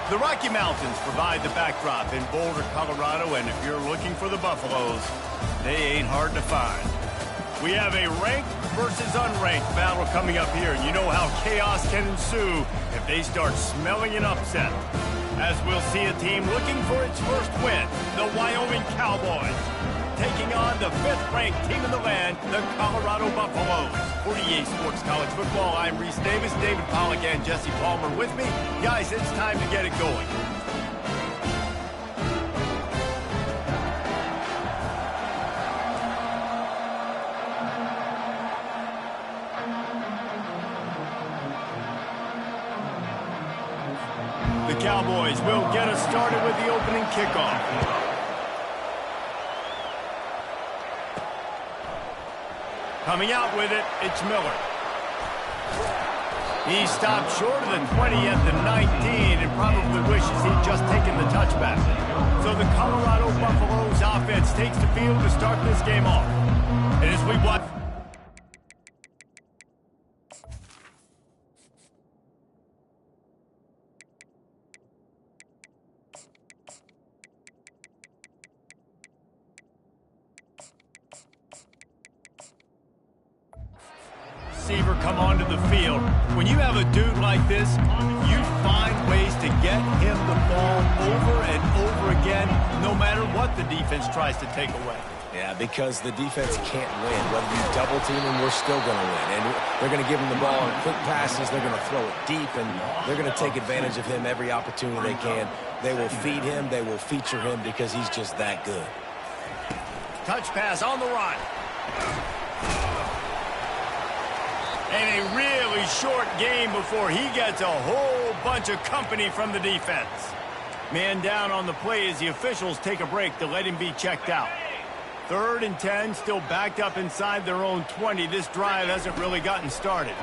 The Rocky Mountains provide the backdrop in Boulder, Colorado, and if you're looking for the Buffaloes, they ain't hard to find. We have a ranked versus unranked battle coming up here, and you know how chaos can ensue if they start smelling an upset. As we'll see a team looking for its first win, the Wyoming Cowboys, taking on the 5th-ranked team in the land, the Colorado Buffaloes. For EA Sports College Football, I'm Reese Davis, David Pollack, and Jesse Palmer with me. Guys, it's time to get it going. The Cowboys will get us started with the opening kickoff. Coming out with it, it's Miller. He stopped short of the 20 at the 19 and probably wishes he'd just taken the touchback. So the Colorado Buffaloes offense takes the field to start this game off. And as we watch... receiver come onto the field. When you have a dude like this, you find ways to get him the ball over and over again, no matter what the defense tries to take away. Yeah, because the defense can't win. Whether you double team him, we're still going to win. And they're going to give him the ball in quick passes. They're going to throw it deep, and they're going to take advantage of him every opportunity they can. They will feed him. They will feature him because he's just that good. Touch pass on the run. And a really short game before he gets a whole bunch of company from the defense. Man down on the play as the officials take a break to let him be checked out. 3rd and 10, still backed up inside their own 20. This drive hasn't really gotten started.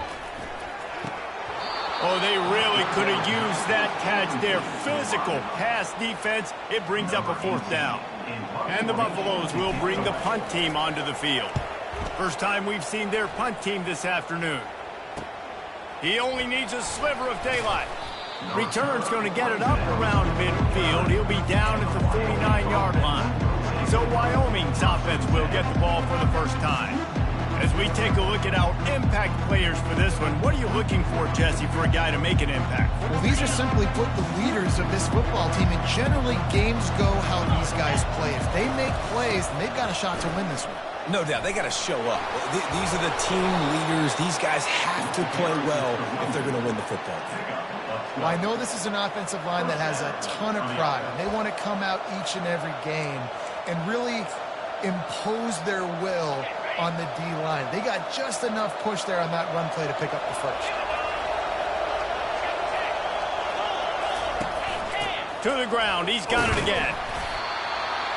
Oh, they really could have used that catch there. Physical pass defense. It brings up a 4th down. And the Buffaloes will bring the punt team onto the field. First time we've seen their punt team this afternoon. He only needs a sliver of daylight. Return's going to get it up around midfield. He'll be down at the 49-yard line. So Wyoming's offense will get the ball for the first time. As we take a look at our impact players for this one, what are you looking for, Jesse, for a guy to make an impact? Well, these are simply put the leaders of this football team, and generally games go how these guys play. If they make plays, then they've got a shot to win this one. No doubt, they got to show up. These are the team leaders. These guys have to play well if they're going to win the football game. Well, I know this is an offensive line that has a ton of pride. They want to come out each and every game and really impose their will on the D-line. They got just enough push there on that run play to pick up the first. To the ground, he's got it again.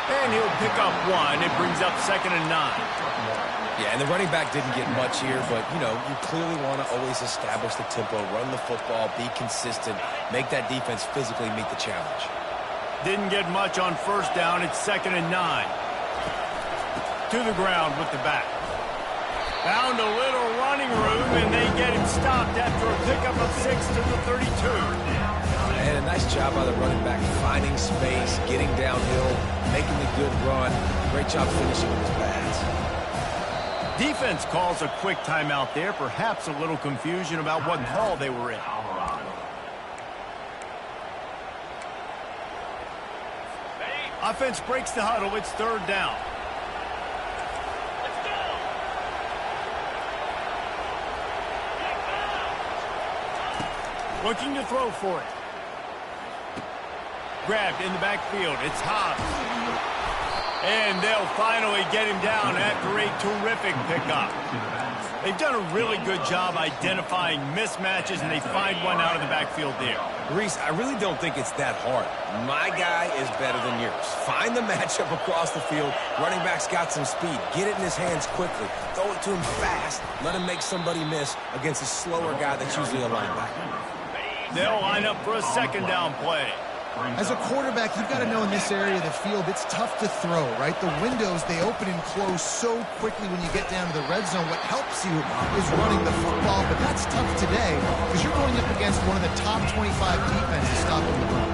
And he'll pick up 1. It brings up 2nd and 9. Yeah, and the running back didn't get much here, but, you know, you clearly want to always establish the tempo, run the football, be consistent, make that defense physically meet the challenge. Didn't get much on 1st down. It's 2nd and 9. To the ground with the back. Found a little running room, and they get him stopped after a pickup of 6 to the 32. And a nice job by the running back, finding space, getting downhill, making the good run. Great job finishing with his pads. Defense calls a quick timeout there, perhaps a little confusion about what call they were in. Offense breaks the huddle. It's 3rd down. Looking to throw for it. Grabbed in the backfield. It's Hobbs. And they'll finally get him down after a terrific pickup. They've done a really good job identifying mismatches, and they find one out of the backfield there. Reese, I really don't think it's that hard. My guy is better than yours. Find the matchup across the field. Running back's got some speed. Get it in his hands quickly. Throw it to him fast. Let him make somebody miss against a slower guy that's usually a linebacker. They'll line up for a 2nd down play. As a quarterback, you've got to know in this area of the field, it's tough to throw, right? The windows, they open and close so quickly when you get down to the red zone. What helps you is running the football, but that's tough today because you're going up against one of the top 25 defenses stopping the run.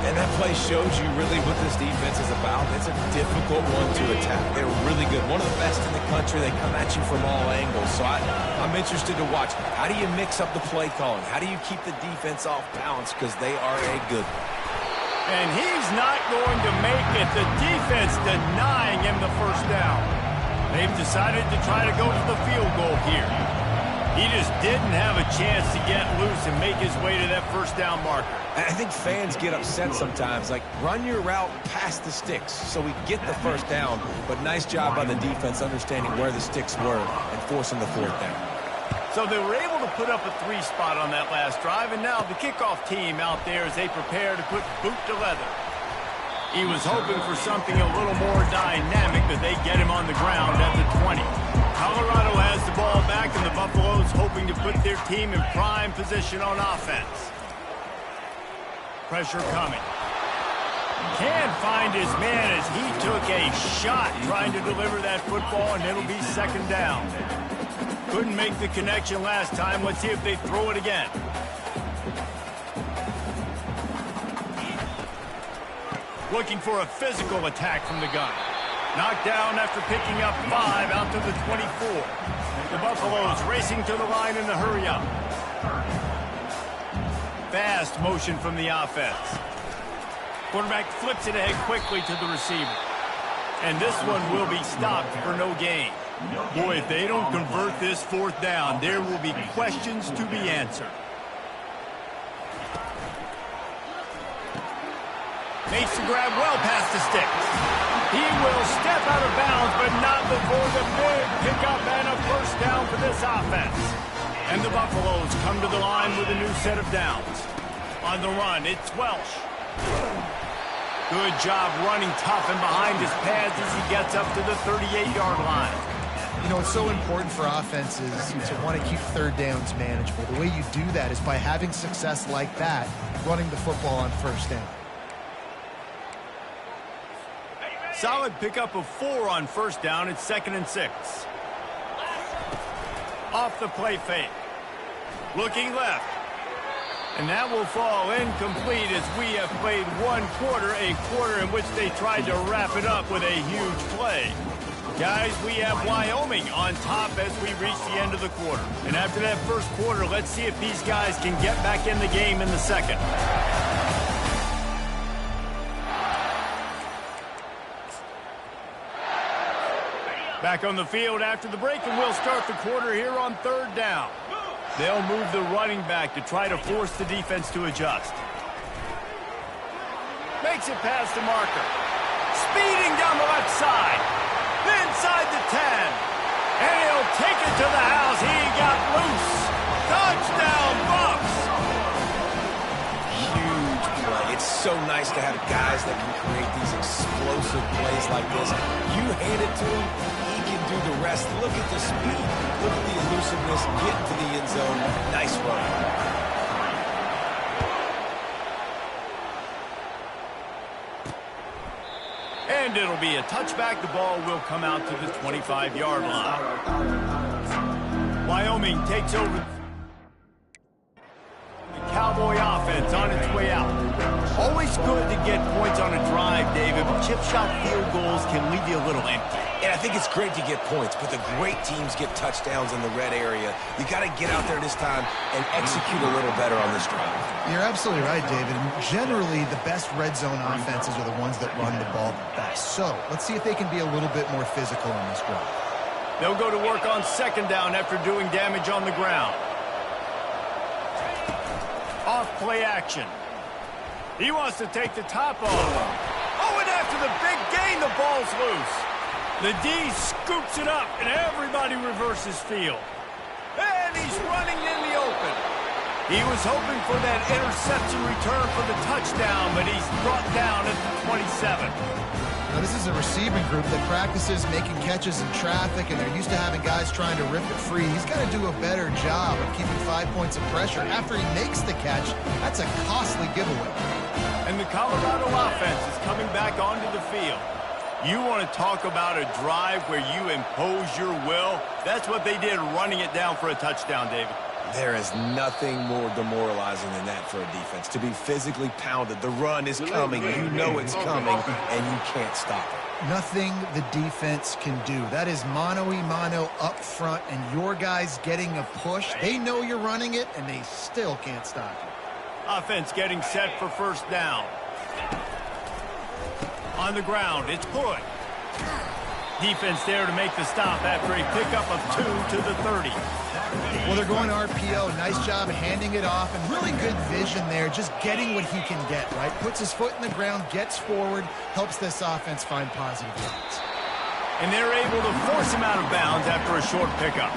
And that play shows you really what this defense is about. It's a difficult one to attack. They're really good. One of the best in the country. They come at you from all angles. So I'm interested to watch. How do you mix up the play calling? How do you keep the defense off balance? Because they are a good one. And he's not going to make it. The defense denying him the first down. They've decided to try to go for the field goal here. He just didn't have a chance to get loose and make his way to that first down marker. I think fans get upset sometimes. Like, run your route past the sticks so we get the first down. But nice job by the defense understanding where the sticks were and forcing the fourth down. So they were able to put up a 3 spot on that last drive, and now the kickoff team out there as they prepare to put boot to leather. He was hoping for something a little more dynamic, but they get him on the ground at the 20. Colorado has the ball back, and the Buffaloes hoping to put their team in prime position on offense. Pressure coming. Can't find his man as he took a shot trying to deliver that football, and it'll be second down. Couldn't make the connection last time. Let's see if they throw it again. Looking for a physical attack from the gun. Knocked down after picking up 5 out to the 24. The Buffaloes racing to the line in the hurry up. Fast motion from the offense. Quarterback flips it ahead quickly to the receiver. And this one will be stopped for no gain. Boy, if they don't convert this fourth down, there will be questions to be answered. Makes the grab well past the sticks. He will step out of bounds, but not before the big pickup and a first down for this offense. And the Buffaloes come to the line with a new set of downs. On the run, it's Welsh. Good job running tough and behind his pads as he gets up to the 38-yard line. You know, it's so important for offenses to want to keep third downs manageable. The way you do that is by having success like that, running the football on first down. Solid pickup of 4 on first down. It's 2nd and 6. Off the play fake. Looking left. And that will fall incomplete as we have played one quarter, a quarter in which they tried to wrap it up with a huge play. Guys, we have Wyoming on top as we reach the end of the quarter. And after that first quarter, let's see if these guys can get back in the game in the second. Back on the field after the break, and we'll start the quarter here on third down. They'll move the running back to try to force the defense to adjust. Makes it past the marker. Speeding down the left side. Inside the 10. And he'll take it to the house. He got loose. Touchdown, Bucs. Huge play. It's so nice to have guys that can create these explosive plays like this. You hand it to him, he can do the rest. Look at the speed. Look at the elusiveness. Get to the end zone. Nice run. And it'll be a touchback. The ball will come out to the 25-yard line. Wyoming takes over the Cowboy offense on its way out. Always good to get points on a drive, David, but chip shot field goals can leave you a little empty. And I think it's great to get points, but the great teams get touchdowns in the red area. You got to get out there this time and execute a little better on this drive. You're absolutely right, David. Generally, the best red zone offenses are the ones that run the ball the best. So let's see if they can be a little bit more physical on this drive. They'll go to work on second down after doing damage on the ground. Off play action. He wants to take the top off. Oh, and after the big gain, the ball's loose. The D scoops it up, and everybody reverses field. And he's running in the open. He was hoping for that interception return for the touchdown, but he's brought down at the 27. Now, this is a receiving group that practices making catches in traffic, and they're used to having guys trying to rip it free. He's got to do a better job of keeping 5 points of pressure after he makes the catch. That's a costly giveaway. And the Colorado offense is coming back onto the field. You want to talk about a drive where you impose your will? That's what they did, running it down for a touchdown, David. There is nothing more demoralizing than that for a defense. To be physically pounded. The run is coming. You know it's coming, and you can't stop it. Nothing the defense can do. That is mano-a-mano up front, and your guys getting a push. They know you're running it, and they still can't stop it. Offense getting set for first down. On the ground, it's Hood. Defense there to make the stop after a pickup of 2 to the 30. Well, they're going RPO. Nice job handing it off, and really good vision there, just getting what he can get, right? Puts his foot in the ground, gets forward, helps this offense find positive yards. And they're able to force him out of bounds after a short pickup.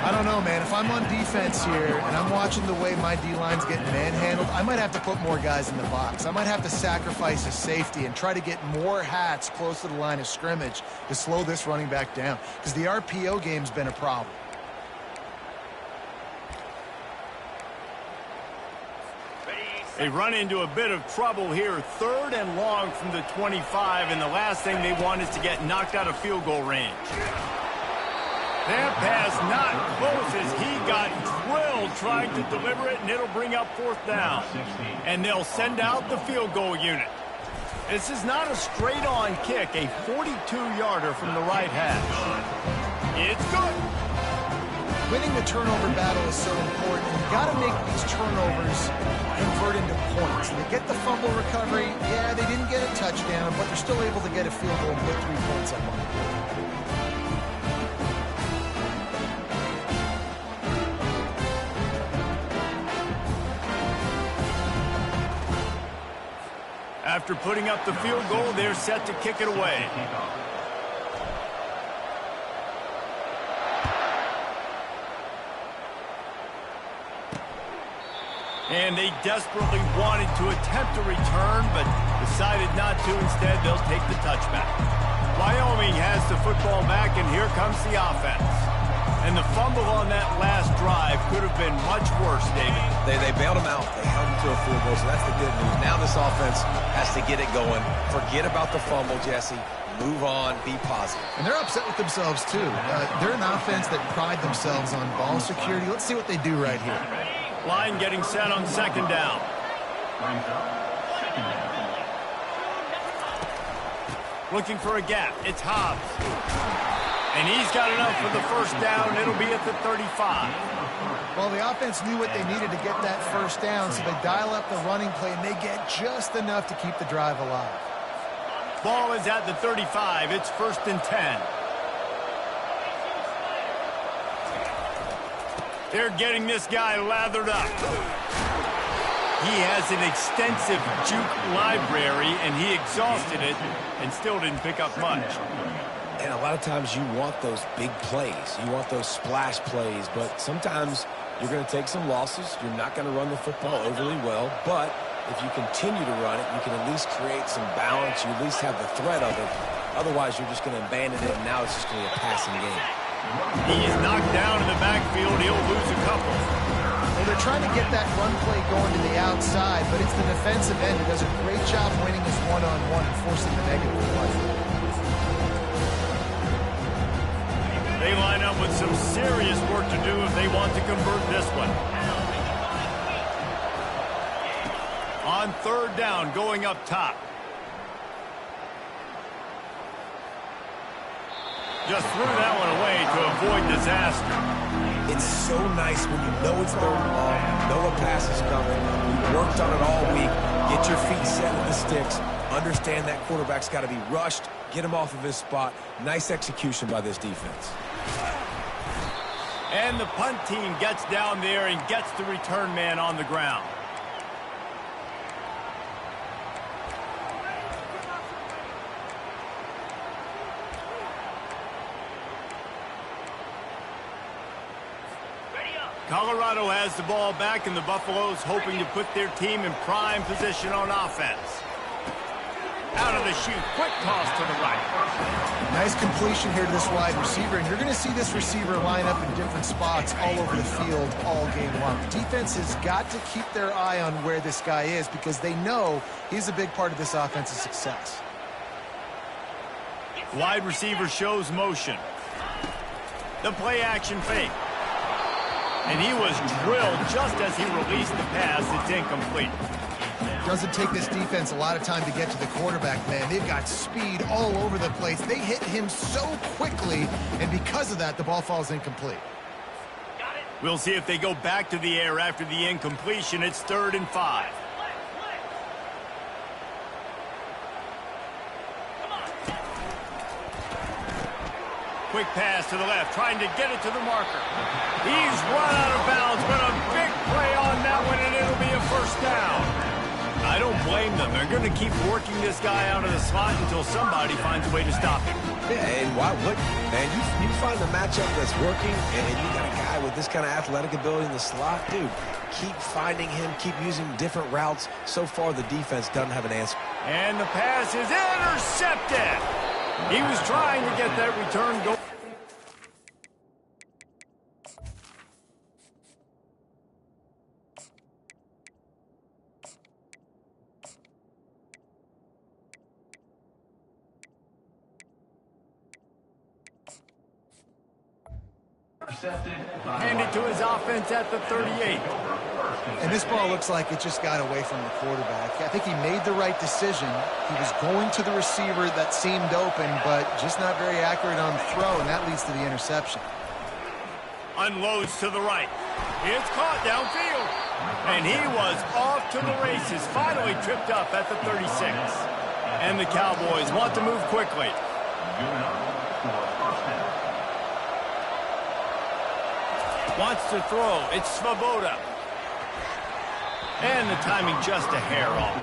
I don't know, man. If I'm on defense here and I'm watching the way my D-line's getting manhandled, I might have to put more guys in the box. I might have to sacrifice a safety and try to get more hats close to the line of scrimmage to slow this running back down, because the RPO game's been a problem. They run into a bit of trouble here. 3rd and long from the 25, and the last thing they want is to get knocked out of field goal range. That pass not close as he got drilled trying to deliver it, and it'll bring up 4th down. And they'll send out the field goal unit. This is not a straight-on kick, a 42-yarder from the right hash. It's good. Winning the turnover battle is so important. You got to make these turnovers convert into points. They get the fumble recovery. Yeah, they didn't get a touchdown, but they're still able to get a field goal and put 3 points up on the board. After putting up the field goal, they're set to kick it away. And they desperately wanted to attempt a return, but decided not to. Instead, they'll take the touchback. Wyoming has the football back, and here comes the offense. And the fumble on that last drive could have been much worse, David. They bailed him out. They held him to a field goal, so that's the good news. Now this offense has to get it going. Forget about the fumble, Jesse. Move on. Be positive. And they're upset with themselves, too. They're an offense that pride themselves on ball security. Let's see what they do right here. Line getting set on 2nd down. Looking for a gap. It's Hobbs. And he's got enough for the first down. It'll be at the 35. Well, the offense knew what they needed to get that first down, so they dial up the running play, and they get just enough to keep the drive alive. Ball is at the 35. It's 1st and 10. They're getting this guy lathered up. He has an extensive juke library, and he exhausted it and still didn't pick up much. And a lot of times you want those big plays. You want those splash plays, but sometimes you're going to take some losses. You're not going to run the football overly well, but if you continue to run it, you can at least create some balance. You at least have the threat of it. Otherwise, you're just going to abandon it, and now it's just going to be a passing game. He's knocked down in the backfield. He'll lose a couple. Well, they're trying to get that run play going to the outside, but it's the defensive end who does a great job winning his one-on-one and forcing the negative play. They line up with some serious work to do if they want to convert this one. On 3rd down, going up top. Just threw that one away to avoid disaster. It's so nice when you know it's 3rd and long, you know a pass is coming, you worked on it all week, get your feet set with the sticks, understand that quarterback's got to be rushed, get him off of his spot. Nice execution by this defense. And the punt team gets down there and gets the return man on the ground. Colorado has the ball back, and the Buffaloes hoping to put their team in prime position on offense. out of the chute. Quick toss to the right. Nice completion here to this wide receiver, and you're going to see this receiver line up in different spots all over the field all game long. The defense has got to keep their eye on where this guy is because they know he's a big part of this offense's success. Wide receiver shows motion. The play action fake. And he was drilled just as he released the pass. It's incomplete. Doesn't take this defense a lot of time to get to the quarterback, man. They've got speed all over the place. They hit him so quickly, and because of that, the ball falls incomplete. We'll see if they go back to the air after the incompletion. It's 3rd and 5. Quick pass to the left, trying to get it to the marker. He's run out of bounds, but a big play on that one, and it'll be a first down. I don't blame them. They're going to keep working this guy out of the slot until somebody finds a way to stop him. Yeah, and why wouldn't? Man, you find a matchup that's working, and you got a guy with this kind of athletic ability in the slot, dude. Keep finding him, keep using different routes. So far, the defense doesn't have an answer. And the pass is intercepted. He was trying to get that return going. Handed to his offense at the 38. And this ball looks like it just got away from the quarterback. I think he made the right decision. He was going to the receiver that seemed open, but just not very accurate on the throw, and that leads to the interception. Unloads to the right. It's caught downfield. And he was off to the races. Finally tripped up at the 36. And the Cowboys want to move quickly. Wants to throw. It's Svoboda. And the timing just a hair off.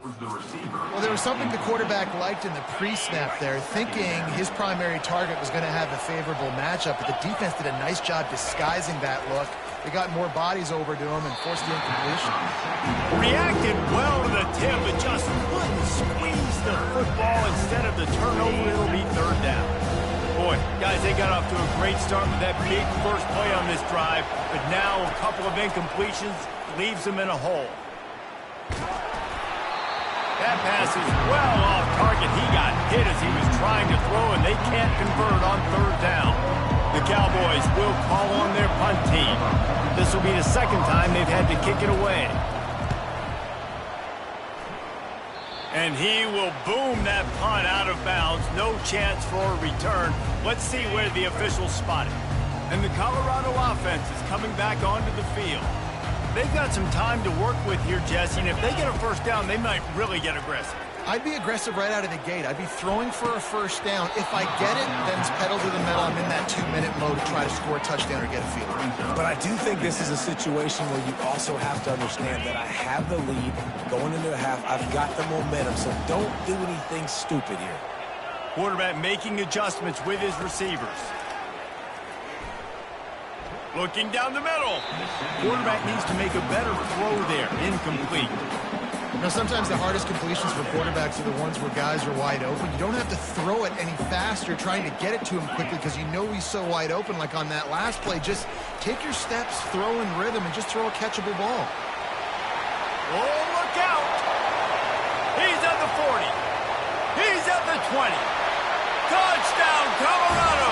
Well, there was something the quarterback liked in the pre-snap there, thinking his primary target was going to have a favorable matchup, but the defense did a nice job disguising that look. They got more bodies over to him and forced the incompletion. Reacted well to the tip, but just couldn't squeeze the football. Instead of the turnover, it'll be 3rd down. Boy, guys, they got off to a great start with that big first play on this drive, but now a couple of incompletions leaves them in a hole. That pass is well off target. He got hit as he was trying to throw, and they can't convert on 3rd down. The Cowboys will call on their punt team. This will be the 2nd time they've had to kick it away. And he will boom that punt out of bounds. No chance for a return. Let's see where the officials spot it. And the Colorado offense is coming back onto the field. They've got some time to work with here, Jesse, and if they get a first down, they might really get aggressive. I'd be aggressive right out of the gate. I'd be throwing for a first down. If I get it, then it's pedal to the metal. I'm in that 2-minute mode to try to score a touchdown or get a field goal. But I do think this is a situation where you also have to understand that I have the lead going into the half. I've got the momentum, so don't do anything stupid here. Quarterback making adjustments with his receivers. Looking down the middle. Quarterback needs to make a better throw there. Incomplete. Now, sometimes the hardest completions for quarterbacks are the ones where guys are wide open. You don't have to throw it any faster trying to get it to him quickly because you know he's so wide open. Like on that last play, just take your steps, throw in rhythm, and just throw a catchable ball. Oh, look out. He's at the 40. He's at the 20. Touchdown, Colorado.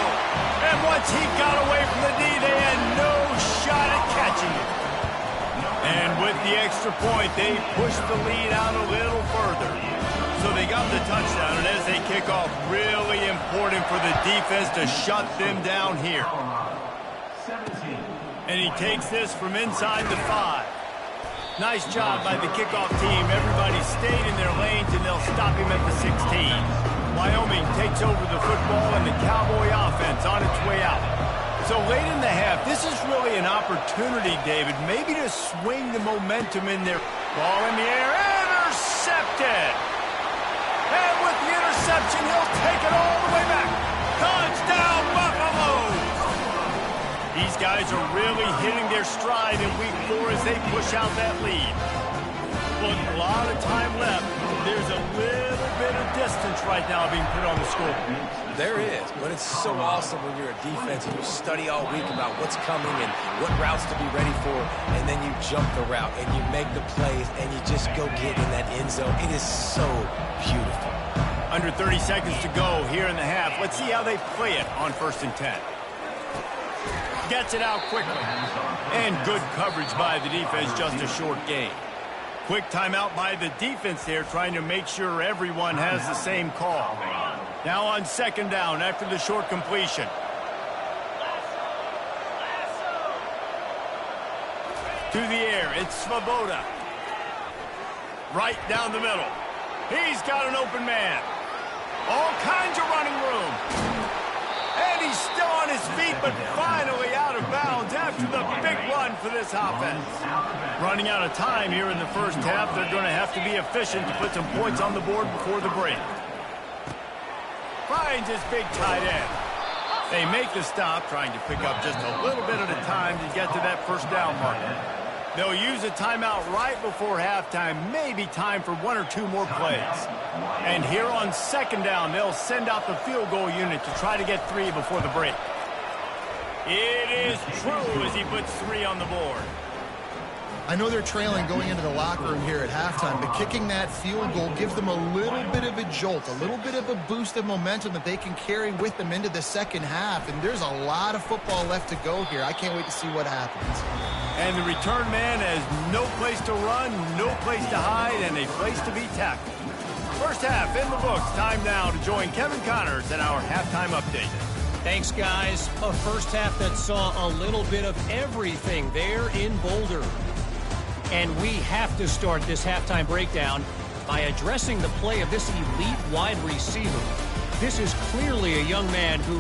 And once he got away from the D, they had no shot at catching it. And with the extra point, they pushed the lead out a little further. So they got the touchdown, and as they kick off, really important for the defense to shut them down here. And he takes this from inside the 5. Nice job by the kickoff team. Everybody stayed in their lanes, and they'll stop him at the 16. Wyoming takes over the football, and the Cowboy offense on its way out. So late in the half, this is really an opportunity, David, maybe to swing the momentum in there. Ball in the air, intercepted. And with the interception, he'll take it all the way back. Touchdown, Buffaloes! These guys are really hitting their stride in week 4 as they push out that lead. Look, a lot of time left. There's a little bit of distance right now being put on the score. There is, but it's so awesome when you're a defense and you study all week about what's coming and what routes to be ready for, and then you jump the route and you make the plays and you just go get in that end zone. It is so beautiful. Under 30 seconds to go here in the half. Let's see how they play it on 1st and 10. Gets it out quickly. And good coverage by the defense, just a short gain. Quick timeout by the defense there, trying to make sure everyone has the same call. Now on 2nd down after the short completion. To the air, it's Svoboda. Right down the middle. He's got an open man. All kinds of running room. And he's still on his feet, but finally out of bounds after the big run for this offense. Running out of time here in the first half. They're going to have to be efficient to put some points on the board before the break. Finds his big tight end. They make the stop, trying to pick up just a little bit at a time to get to that 1st down marker. They'll use a timeout right before halftime, maybe time for 1 or 2 more plays. And here on 2nd down, they'll send out the field goal unit to try to get 3 before the break. It is true as he puts 3 on the board. I know they're trailing going into the locker room here at halftime, but kicking that field goal gives them a little bit of a jolt, a little bit of a boost of momentum that they can carry with them into the 2nd half. And there's a lot of football left to go here. I can't wait to see what happens. And the return man has no place to run, no place to hide, and a place to be tackled. First half in the books. Time now to join Kevin Connors at our halftime update. Thanks, guys. A first half that saw a little bit of everything there in Boulder. And we have to start this halftime breakdown by addressing the play of this elite wide receiver. This is clearly a young man who,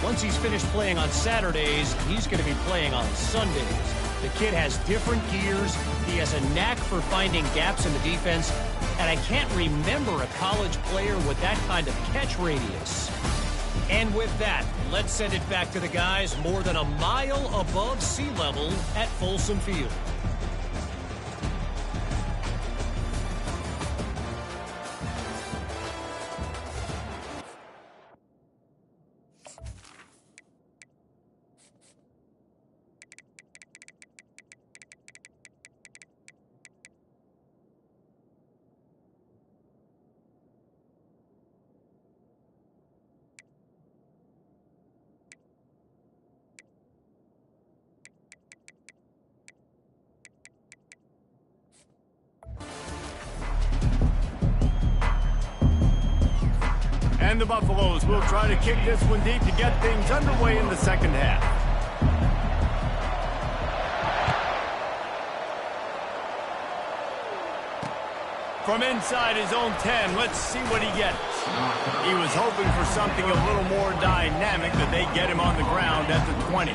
once he's finished playing on Saturdays, he's going to be playing on Sundays. The kid has different gears. He has a knack for finding gaps in the defense. And I can't remember a college player with that kind of catch radius. And with that, let's send it back to the guys more than a mile above sea level at Folsom Field. And the Buffaloes will try to kick this one deep to get things underway in the 2nd half. From inside his own 10, let's see what he gets. He was hoping for something a little more dynamic, that they get him on the ground at the 20.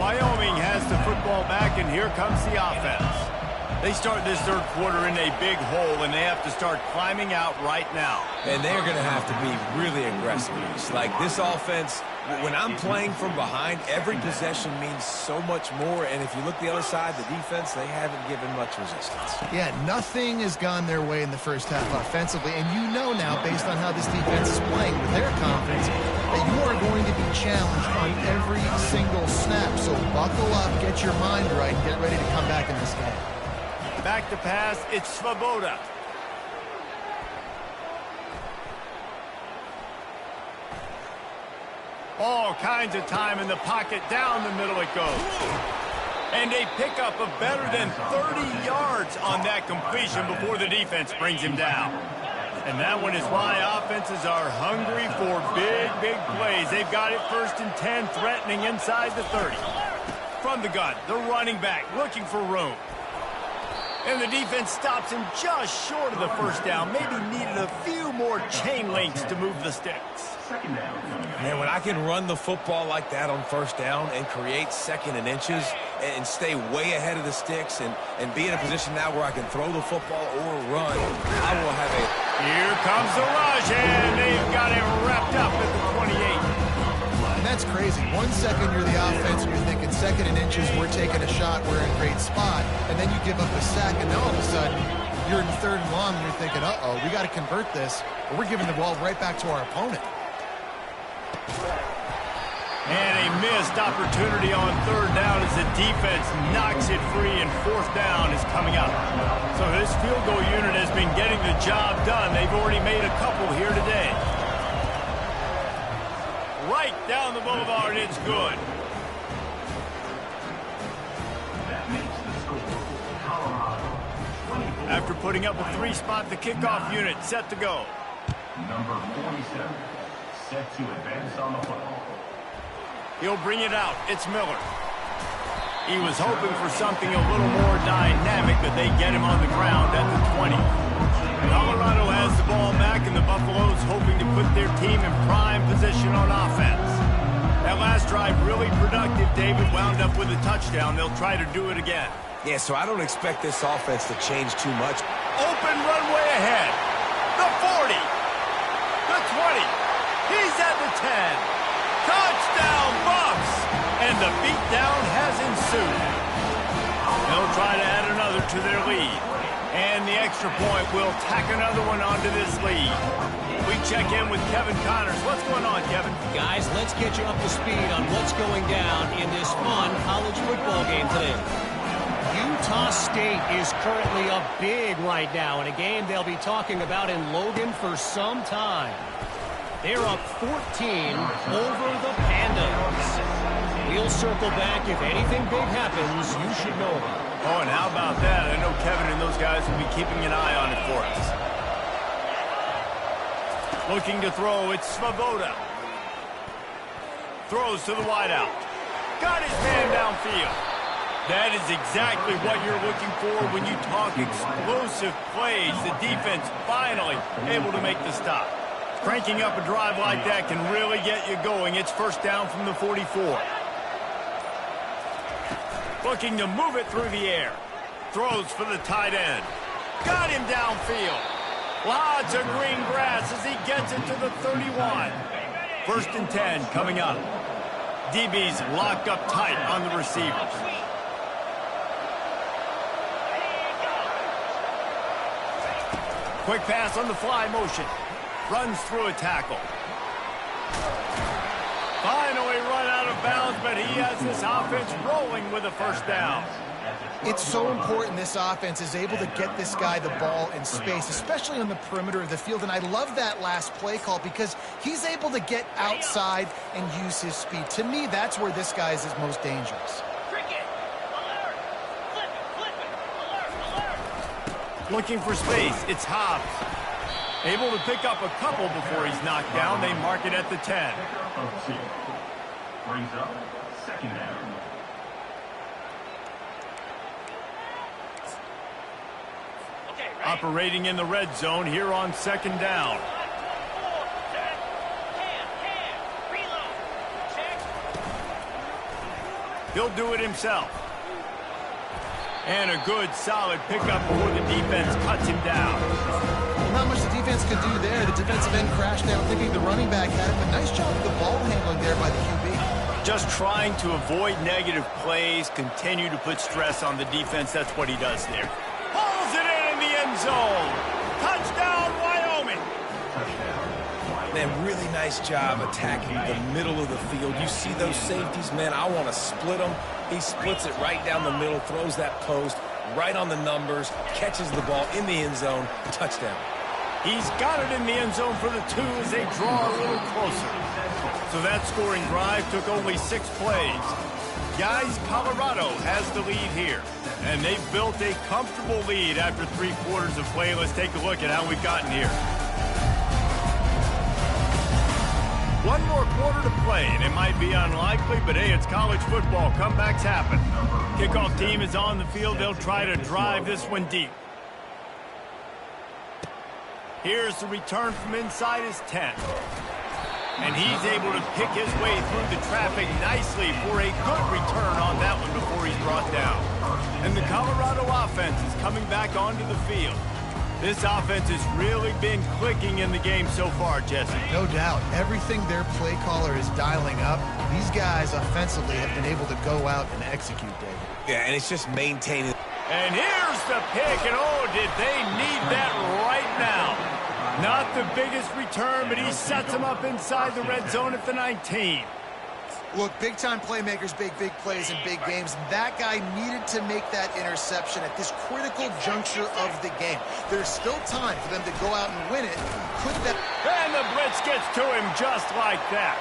Wyoming has the football back, and here comes the offense. They start this 3rd quarter in a big hole, and they have to start climbing out right now. And they're going to have to be really aggressive. It's like this offense, when I'm playing from behind, every possession means so much more. And if you look the other side, the defense, they haven't given much resistance. Yeah, nothing has gone their way in the first half offensively. And you know now, based on how this defense is playing with their confidence, that you are going to be challenged on every single snap. So buckle up, get your mind right, and get ready to come back in this game. Back to pass, it's Svoboda. All kinds of time in the pocket, down the middle it goes. And a pickup of better than 30 yards on that completion before the defense brings him down. And that one is why offenses are hungry for big, big plays. They've got it 1st and 10, threatening inside the 30. From the gun, the running back looking for room. And the defense stops him just short of the first down. Maybe needed a few more chain links to move the sticks. Man, when I can run the football like that on first down and create second and inches and stay way ahead of the sticks and be in a position now where I can throw the football or run, I will have a... Here comes the rush, and they've got it wrapped up at the 28. And that's crazy. 1 second you're the offense, and you're thinking second and inches, we're taking a shot, we're in a great spot, and then you give up a sack, and now all of a sudden you're in third and long, and you're thinking, uh-oh, we got to convert this, or we're giving the ball right back to our opponent. And a missed opportunity on third down as the defense knocks it free, and fourth down is coming up. So this field goal unit has been getting the job done. They've already made a couple here today. Right down the boulevard, it's good. After putting up a 3-spot, the kickoff unit set to go. Number 47, set to advance on the football. He'll bring it out. It's Miller. He was hoping for something a little more dynamic, but they get him on the ground at the 20. Colorado has the ball back, and the Buffaloes hoping to put their team in prime position on offense. That last drive really productive. David wound up with a touchdown. They'll try to do it again. Yeah, so I don't expect this offense to change too much. Open runway ahead. The 40. The 20. He's at the 10. Touchdown, Buffs! And the beatdown has ensued. They'll try to add another to their lead. And the extra point will tack another one onto this lead. We check in with Kevin Connors. What's going on, Kevin? Guys, let's get you up to speed on what's going down in this fun college football game today. Utah State is currently up big right now in a game they'll be talking about in Logan for some time. They're up 14 over the Pandas. We'll circle back. If anything big happens, you should know about it. Oh, and how about that? I know Kevin and those guys will be keeping an eye on it for us. Looking to throw, it's Svoboda. Throws to the wideout. Got his man downfield. That is exactly what you're looking for when you talk explosive plays. The defense finally able to make the stop. Cranking up a drive like that can really get you going. It's first down from the 44. Looking to move it through the air. Throws for the tight end. Got him downfield. Lots of green grass as he gets it to the 31. First and 10 coming up. DB's locked up tight on the receivers. Quick pass on the fly motion. Runs through a tackle. Finally run out of bounds, but he has this offense rolling with a first down. It's so important this offense is able to get this guy the ball in space, especially on the perimeter of the field. And I love that last play call because he's able to get outside and use his speed. To me, that's where this guy is his most dangerous. Looking for space. It's Hobbs. Able to pick up a couple before he's knocked down. They mark it at the 10. Brings up second down. Operating in the red zone here on second down. He'll do it himself. And a good, solid pickup before the defense cuts him down. Not much the defense could do there. The defensive end crashed down thinking the running back had it, but nice job with the ball handling there by the QB. Just trying to avoid negative plays, continue to put stress on the defense. That's what he does there. Pulls it in the end zone. Touchdown, Wyoming. Man, really nice job attacking the middle of the field. You see those safeties, man, I want to split them. He splits it right down the middle, throws that post right on the numbers, catches the ball in the end zone, touchdown. He's got it in the end zone for the 2 as they draw a little closer. So that scoring drive took only 6 plays. Guys, Colorado has the lead here. And they've built a comfortable lead after 3 quarters of play. Let's take a look at how we've gotten here. One more quarter to play, and it might be unlikely, but hey, it's college football. Comebacks happen. Kickoff team is on the field. They'll try to drive this one deep. Here's the return from inside his 10. And he's able to pick his way through the traffic nicely for a good return on that one before he's brought down. And the Colorado offense is coming back onto the field. This offense has really been clicking in the game so far, Jesse. No doubt. Everything their play caller is dialing up, these guys offensively have been able to go out and execute, David. Yeah, and it's just maintaining. And here's the pick, and oh, did they need that right now. Not the biggest return, but he sets them up inside the red zone at the 19. Look, big-time playmakers make big plays in big games. That guy needed to make that interception at this critical juncture of the game. There's still time for them to go out and win it. Could that... And the blitz gets to him just like that.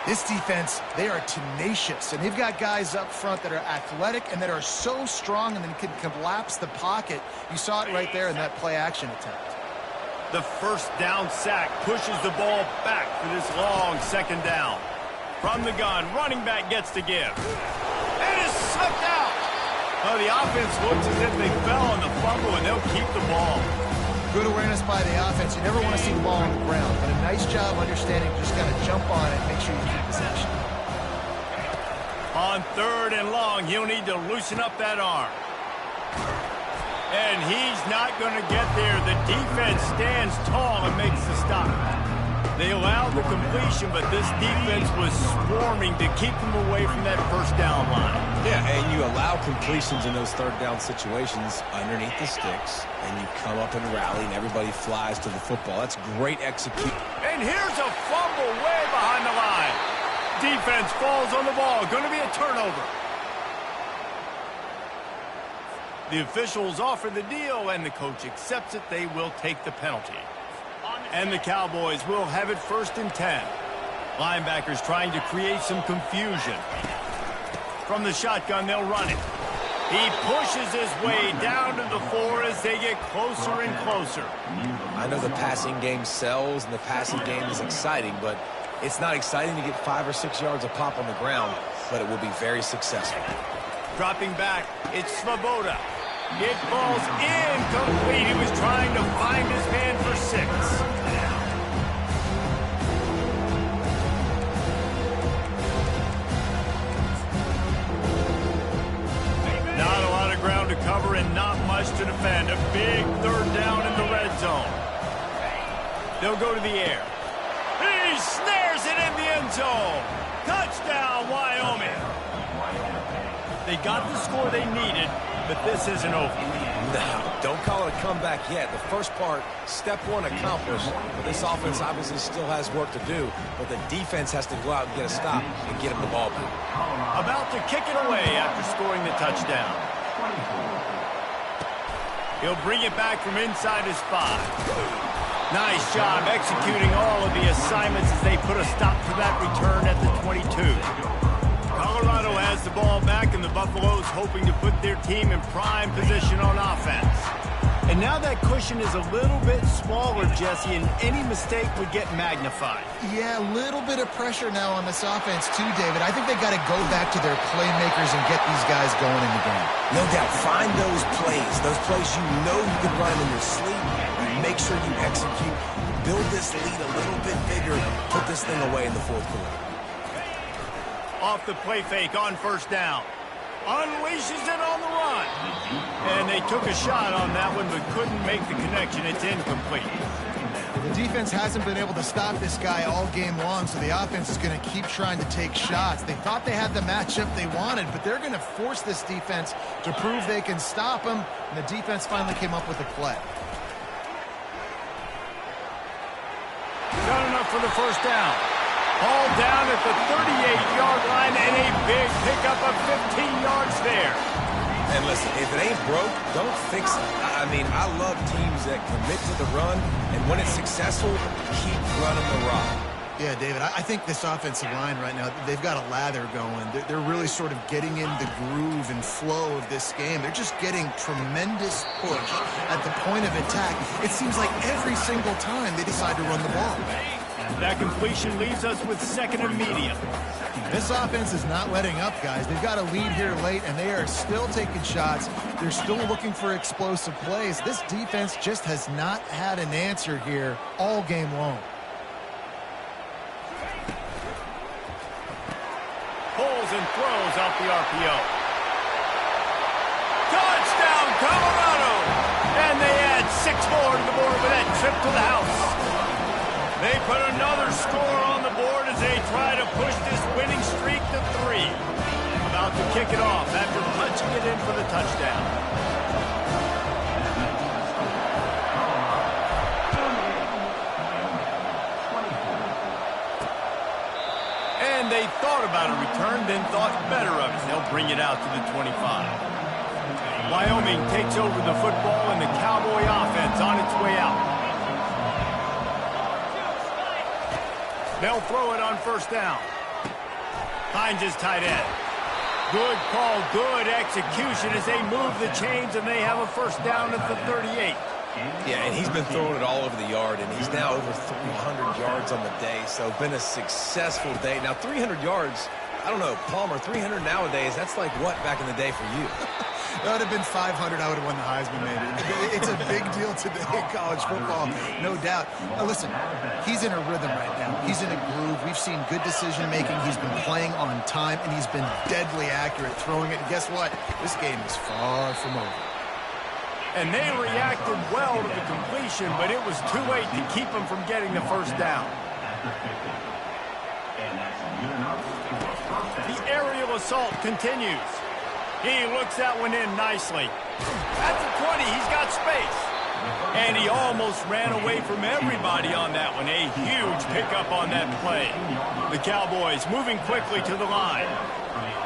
This defense, they are tenacious, and they've got guys up front that are athletic and that are so strong and then can collapse the pocket. You saw it right there in that play-action attempt. The first down sack pushes the ball back for this long second down. From the gun, running back gets to give. And it's slipped out. Oh, the offense looks as if they fell on the fumble, and they'll keep the ball. Good awareness by the offense. You never want to see the ball on the ground, but a nice job understanding just kind of jump on it, make sure you keep possession. On 3rd and long, he'll need to loosen up that arm. And he's not going to get there. The defense stands tall and makes the stop. They allowed the completion, but this defense was swarming to keep them away from that first down line. Yeah, and you allow completions in those 3rd down situations underneath the sticks, and you come up and rally, and everybody flies to the football. That's great execution. And here's a fumble way behind the line. Defense falls on the ball. Going to be a turnover. The officials offer the deal, and the coach accepts it. They will take the penalty. And the Cowboys will have it 1st and 10. Linebackers trying to create some confusion. From the shotgun, they'll run it. He pushes his way down to the 4 as they get closer and closer. I know the passing game sells and the passing game is exciting, but it's not exciting to get 5 or 6 yards of pop on the ground, but it will be very successful. Dropping back, it's Svoboda. It falls incomplete. He was trying to find his man for 6. Not a lot of ground to cover and not much to defend. A big 3rd down in the red zone. They'll go to the air. He snares it in the end zone. Touchdown, Wyoming. They got the score they needed, but this isn't over. No, don't call it a comeback yet. The first part, step 1 accomplished. But this offense obviously still has work to do, but the defense has to go out and get a stop and get him the ball back. About to kick it away after scoring the touchdown. He'll bring it back from inside his 5. Nice job executing all of the assignments as they put a stop to that return at the 22. Colorado has the ball back, and the Buffaloes hoping to put their team in prime position on offense. And now that cushion is a little bit smaller, Jesse, and any mistake would get magnified. Yeah, a little bit of pressure now on this offense too, David. I think they got to go back to their playmakers and get these guys going in the game. No doubt. Find those plays you know you can run in your sleep. Make sure you execute. Build this lead a little bit bigger. Put this thing away in the 4th quarter. Off the play fake on 1st down. Unleashes it on the run. And they took a shot on that one, but couldn't make the connection. It's incomplete. The defense hasn't been able to stop this guy all game long, so the offense is going to keep trying to take shots. They thought they had the matchup they wanted, but they're going to force this defense to prove they can stop him, and the defense finally came up with a play. Not enough for the 1st down. All down at the 38-yard line, and a big pickup of 15 yards there. And listen, if it ain't broke, don't fix it. I mean, I love teams that commit to the run, and when it's successful, keep running the rock. Yeah, David, I think this offensive line right now, they've got a lather going. They're really sort of getting in the groove and flow of this game. They're just getting tremendous push at the point of attack. It seems like every single time they decide to run the ball. That completion leaves us with second and medium. This offense is not letting up, guys. They've got a lead here late, and they are still taking shots. They're still looking for explosive plays. This defense just has not had an answer here all game long. Pulls and throws off the RPO. Touchdown, Colorado! And they add 6 more to the board with that trip to the house. They put another score on the board as they try to push this winning streak to 3. About to kick it off after punching it in for the touchdown. And they thought about a return, then thought better of it. They'll bring it out to the 25. Wyoming takes over the football and the Cowboy offense on its way out. They'll throw it on first down. Finds his tight end. Good call, good execution as they move the chains and they have a first down at the 38. Yeah, and he's been throwing it all over the yard, and he's now over 300 yards on the day, so been a successful day. Now, 300 yards, I don't know, Palmer, 300 nowadays, that's like what back in the day for you? That would have been 500. I would have won the Heisman, maybe. It's a big deal today in college football, no doubt. Now, listen, he's in a rhythm right now. He's in a groove. We've seen good decision-making. He's been playing on time, and he's been deadly accurate throwing it. And guess what? This game is far from over. And they reacted well to the completion, but it was too late to keep them from getting the first down. The aerial assault continues. He looks that one in nicely. At the 20, he's got space. And he almost ran away from everybody on that one. A huge pickup on that play. The Cowboys moving quickly to the line.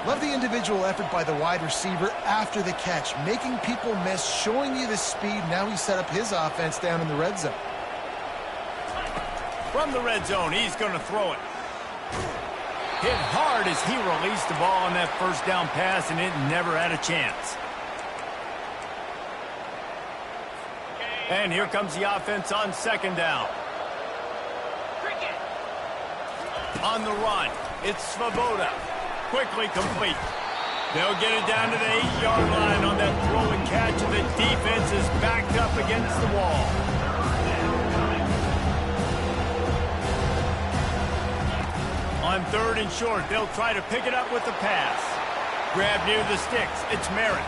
Love the individual effort by the wide receiver after the catch, making people miss, showing you the speed. Now he set up his offense down in the red zone. From the red zone, he's going to throw it. Hit hard as he released the ball on that first down pass, and it never had a chance. And here comes the offense on second down. On the run, it's Svoboda. Quickly complete. They'll get it down to the 8-yard line on that throw and catch, and the defense is backed up against the wall. On third and short, they'll try to pick it up with the pass. Grab near the sticks. It's Merritt.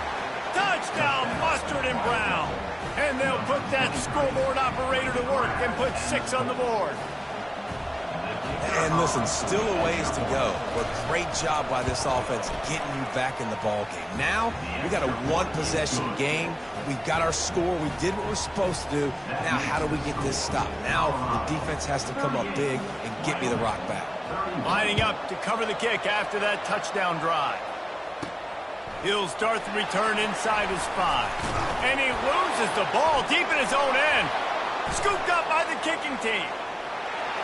Touchdown, Mustard and Brown. And they'll put that scoreboard operator to work and put 6 on the board. And listen, still a ways to go, but great job by this offense getting you back in the ball game. Now, we got a one-possession game. We got our score. We did what we're supposed to do. Now, how do we get this stopped? Now, the defense has to come up big and get me the rock back. Lining up to cover the kick after that touchdown drive. He'll start the return inside his 5. And he loses the ball deep in his own end. Scooped up by the kicking team.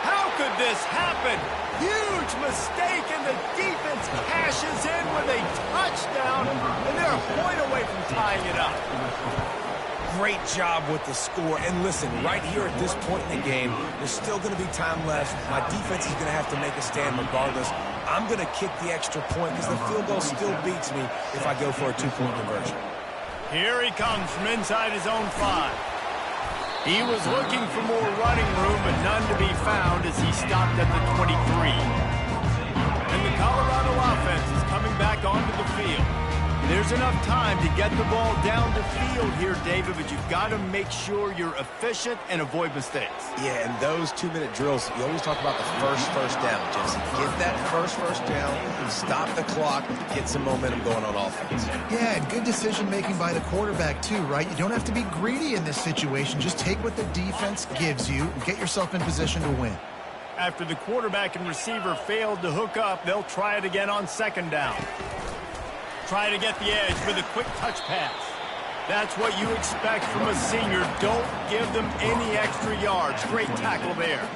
How could this happen? Huge mistake, and the defense cashes in with a touchdown, and they're a point away from tying it up. Great job with the score. And listen, right here at this point in the game, there's still going to be time left. My defense is going to have to make a stand regardless. I'm going to kick the extra point because the field goal still beats me if I go for a 2-point conversion. Here he comes from inside his own 5. He was looking for more running room, but none to be found as he stopped at the 23. And the Colorado offense is coming back onto the field. There's enough time to get the ball down the field here, David, but you've got to make sure you're efficient and avoid mistakes. Yeah, and those 2-minute drills, you always talk about the first down, Jesse. Get that first down, stop the clock, get some momentum going on offense. Yeah, and good decision-making by the quarterback, too, right? You don't have to be greedy in this situation. Just take what the defense gives you and get yourself in position to win. After the quarterback and receiver failed to hook up, they'll try it again on second down. Try to get the edge with a quick touch pass. That's what you expect from a senior. Don't give them any extra yards. Great tackle there.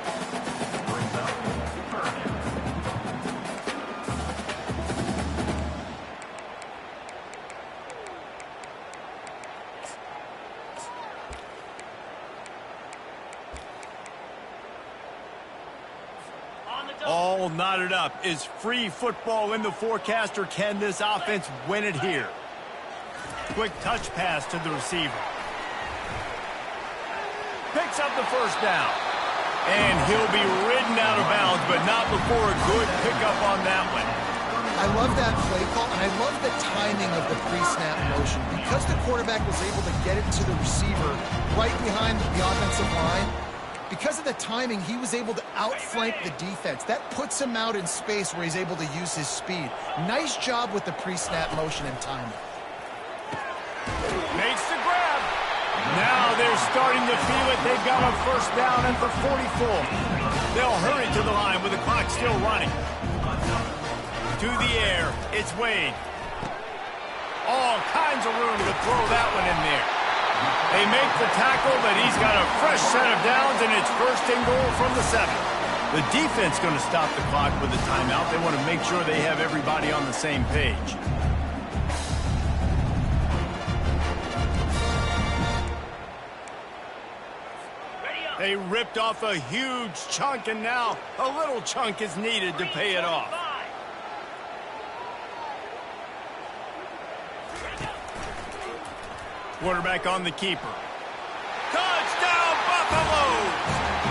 got it up. Is free football in the forecast, or can this offense win it here? Quick touch pass to the receiver. Picks up the first down. And he'll be ridden out of bounds, but not before a good pickup on that one. I love that play call, and I love the timing of the pre-snap motion. Because the quarterback was able to get it to the receiver right behind the offensive line, because of the timing, he was able to outflank the defense. That puts him out in space where he's able to use his speed. Nice job with the pre-snap motion and timing. Makes the grab. Now they're starting to feel it. They've got a first down at the 44. They'll hurry to the line with the clock still running. To the air, it's Wade. All kinds of room to throw that one in there. They make the tackle, but he's got a fresh set of downs, and it's first and goal from the 7. The defense going to stop the clock with a timeout. They want to make sure they have everybody on the same page. They ripped off a huge chunk, and now a little chunk is needed to pay it off. Quarterback on the keeper. Touchdown, Buffaloes!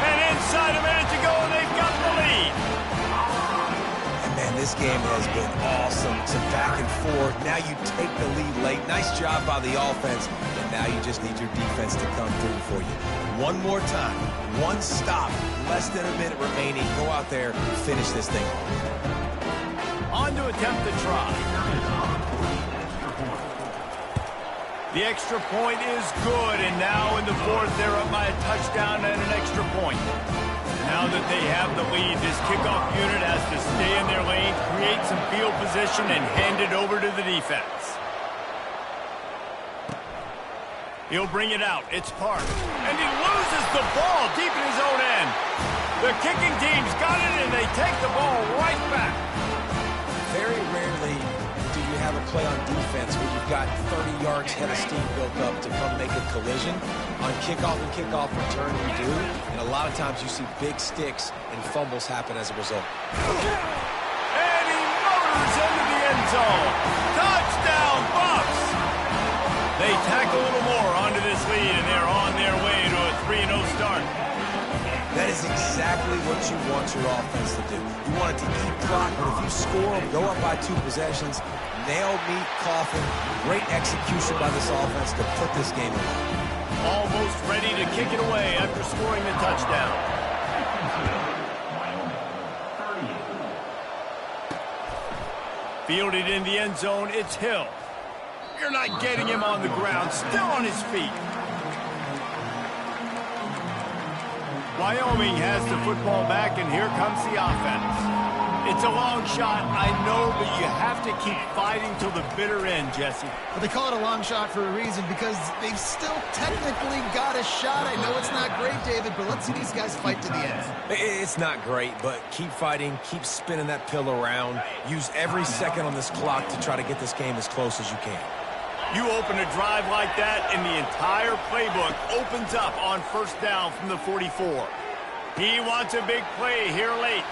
And inside a minute to go, and they've got the lead. And man, this game has been awesome. Some back and forth. Now you take the lead late. Nice job by the offense. And now you just need your defense to come through for you. One more time. One stop. Less than a minute remaining. Go out there and finish this thing off. On to attempt the try. The extra point is good, and now in the 4th, they're up by a touchdown and an extra point. Now that they have the lead, this kickoff unit has to stay in their lane, create some field position, and hand it over to the defense. He'll bring it out. It's Park. And he loses the ball deep in his own end. The kicking team's got it, and they take the ball right back. Very rarely do you have a play on defense where you've got 30 yards head of steam built up to come make a collision. On kickoff and kickoff return, you do. And a lot of times you see big sticks and fumbles happen as a result. And he motors into the end zone. Touchdown, Bucks! They tack a little more onto this lead, and they're on their way to a 3-0 start. That is exactly what you want your offense to do. You want it to eat clock, but if you score them, go up by 2 possessions, nail meat, coffin, great execution by this offense to put this game away. Almost ready to kick it away after scoring the touchdown. Fielded in the end zone, it's Hill. You're not getting him on the ground, still on his feet. Wyoming has the football back, and here comes the offense. It's a long shot, I know, but you have to keep fighting till the bitter end, Jesse. But they call it a long shot for a reason, because they've still technically got a shot. I know it's not great, David, but let's see these guys fight to the end. It's not great, but keep fighting, keep spinning that pill around. Use every second on this clock to try to get this game as close as you can. You open a drive like that, and the entire playbook opens up on first down from the 44. He wants a big play here late.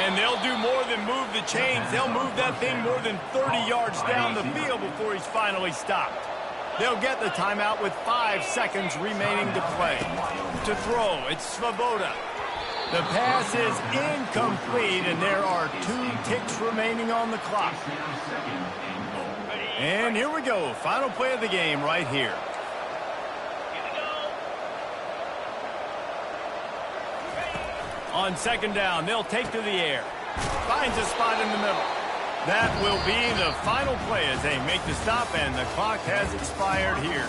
And they'll do more than move the chains. They'll move that thing more than 30 yards down the field before he's finally stopped. They'll get the timeout with 5 seconds remaining to play. To throw, it's Svoboda. The pass is incomplete, and there are 2 ticks remaining on the clock. And here we go. Final play of the game right here. On second down, they'll take to the air. Finds a spot in the middle. That will be the final play as they make the stop, and the clock has expired here.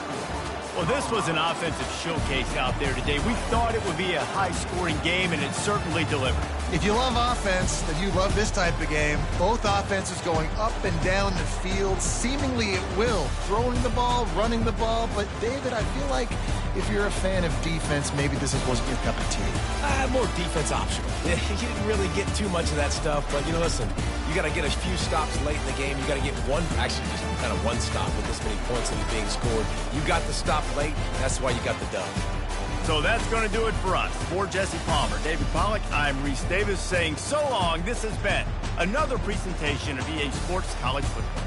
Well, this was an offensive showcase out there today. We thought it would be a high-scoring game, and it certainly delivered. If you love offense, then you love this type of game. Both offenses going up and down the field, seemingly at will. Throwing the ball, running the ball. But, David, I feel like if you're a fan of defense, maybe this wasn't your cup of tea. More defense optional. You didn't really get too much of that stuff, but, listen, you got to get a few stops late in the game. You got to get just kind of one stop with this many points that are being scored. You got the stop late, that's why you got the dub. So that's going to do it for us. For Jesse Palmer, David Pollack, I'm Reese Davis saying so long. This has been another presentation of EA Sports College Football.